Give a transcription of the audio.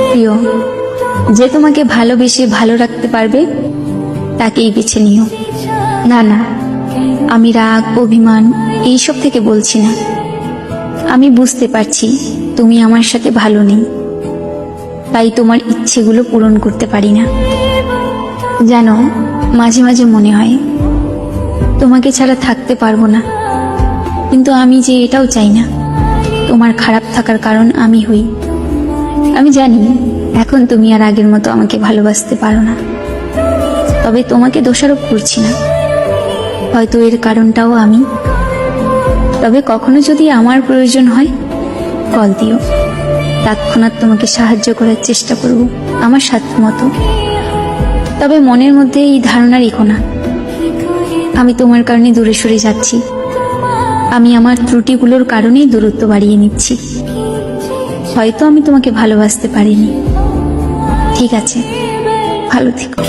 প্রিয়, যে তোমাকে ভালোবেসে ভালো রাখতে পারবে তাকেই বেছে নিও। না না, আমি রাগ অভিমান এইসব থেকে বলছি না। আমি বুঝতে পারছি তুমি আমার সাথে ভালো নেই, তাই তোমার ইচ্ছেগুলো পূরণ করতে পারি না। জানো, মাঝে মাঝে মনে হয় তোমাকে ছাড়া থাকতে পারবো না, কিন্তু আমি যে এটাও চাই না তোমার খারাপ থাকার কারণ আমি হই। আমি জানি এখন তুমি আর আগের মতো আমাকে ভালোবাসতে পারো না, তবে তোমাকে দোষারোপ করছি না, হয়তো এর কারণটাও আমি। তবে কখনো যদি আমার প্রয়োজন হয় কল দিও, তৎক্ষণাৎ তোমাকে সাহায্য করার চেষ্টা করব আমার সাধ্য মতো। তবে মনের মধ্যে এই ধারণা রেখো না আমি তোমার কারণে দূরে সরে যাচ্ছি। আমি আমার ত্রুটিগুলোর কারণেই দূরত্ব বাড়িয়ে নিচ্ছি। হয়তো আমি তোমাকে ভালোবাসতে পারিনি। ঠিক আছে, ভালো থেকো।